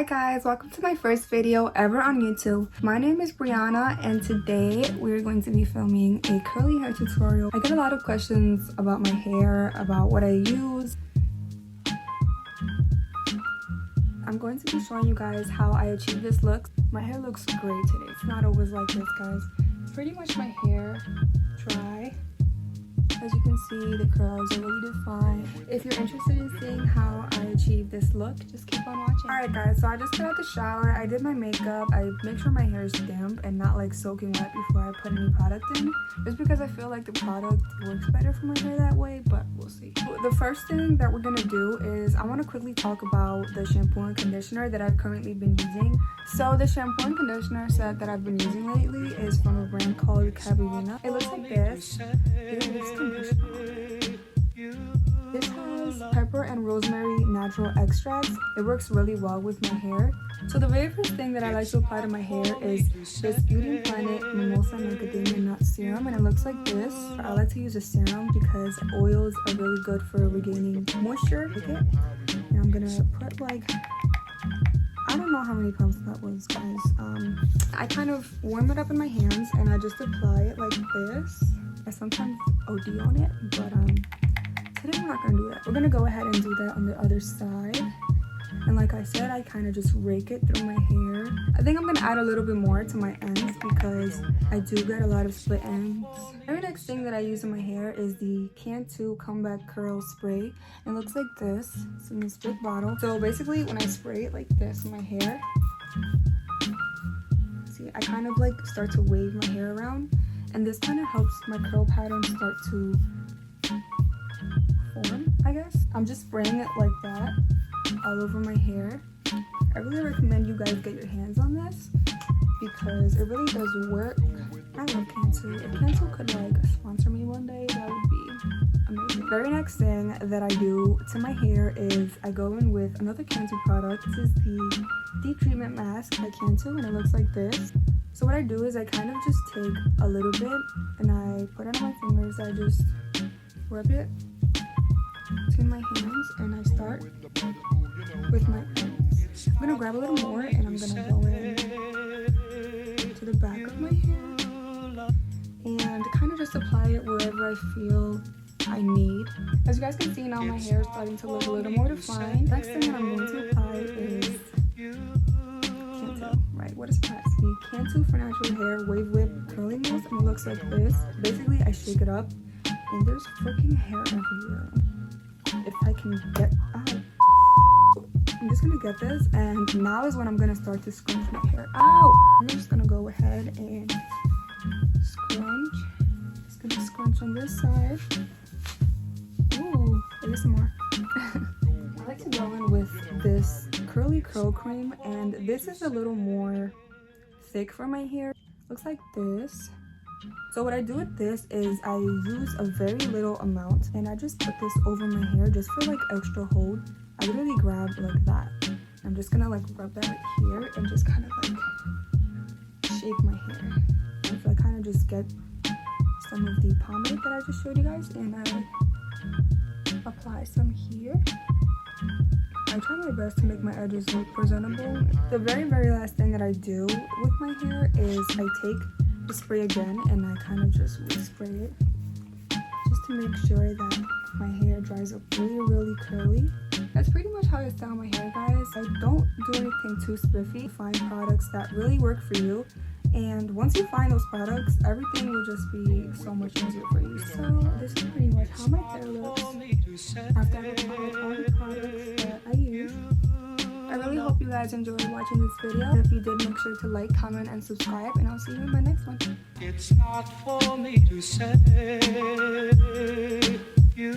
guys, welcome to my first video ever on YouTube. My name is Brianna and today we're going to be filming a curly hair tutorial. I get a lot of questions about my hair, about what I use. I'm going to be showing you guys how I achieve this look. My hair looks great today. It's not always like this, guys. Pretty much my hair dry. As you can see, the curls are really defined. If you're interested in seeing how I achieve this look, just keep on watching. Alright guys, so I just got out the shower, I did my makeup, I make sure my hair is damp and not like soaking wet before I put any product in. Just because I feel like the product works better for my hair that way, but we'll see. The first thing that we're gonna do is I want to quickly talk about the shampoo and conditioner that I've currently been using. So the shampoo and conditioner set that I've been using lately is from a brand called Macadamia. It looks like this. This has pepper and rosemary natural extracts. It works really well with my hair. So the very first thing that I like to apply to my hair is this Beauty Planet Mimosa Macadamia Nut Serum, and it looks like this. I like to use a serum because oils are really good for regaining moisture. Okay. And I'm gonna put like, I don't know how many pumps that was, guys. I kind of warm it up in my hands and I just apply it like this. I sometimes OD on it, but today we're not gonna do that. We're gonna go ahead and do that on the other side. And like I said, I kind of just rake it through my hair. I think I'm gonna add a little bit more to my ends because I do get a lot of split ends. The very next thing that I use in my hair is the Cantu Comeback Curl spray. It looks like this. It's in this big bottle. So basically when I spray it like this in my hair, see, I kind of like start to wave my hair around. And this kind of helps my curl pattern start to form, I guess. I'm just spraying it like that all over my hair. I really recommend you guys get your hands on this because it really does work. I love Cantu. If Cantu could like sponsor me one day, that would be amazing. Very next thing that I do to my hair is I go in with another Cantu product. This is the Deep Treatment Mask by Cantu and it looks like this. So what I do is I kind of just take a little bit and I put it on my fingers. I just rub it between my hands and I start with my ends. I'm gonna grab a little more and I'm gonna go in to the back of my hair and kind of just apply it wherever I feel I need. As you guys can see now, my hair is starting to look a little more defined. Next thing that I'm going to apply is Cantu, right? What is that? The Cantu for Natural Hair Wave Whip curling mousse, and it looks like this. Basically, I shake it up, and there's freaking hair everywhere. If I can get out, I'm just gonna get this, and now is when I'm gonna start to scrunch my hair out. I'm just gonna go ahead and scrunch. Just gonna scrunch on this side. Ooh, there's some more. I like to go in with this curly curl cream, and this is a little more thick for my hair. Looks like this. So what I do with this is I use a very little amount and I just put this over my hair just for like extra hold. I literally grab like that. I'm just gonna like rub that right here and just kind of like shake my hair. And so I kind of just get some of the pomade that I just showed you guys and I apply some here. I try my best to make my edges look presentable. The very last thing that I do with my hair is I take the spray again and I kind of just respray it just to make sure that my hair dries up really curly. That's pretty much how I style my hair, guys. I don't do anything too spiffy. Find products that really work for you, and once you find those products, everything will just be so much easier for you. So this is pretty much how my hair looks after I've applied all the products that I use. I really hope you guys enjoyed watching this video. If you did, make sure to like, comment, and subscribe, and I'll see you in my next one. It's not for me to say you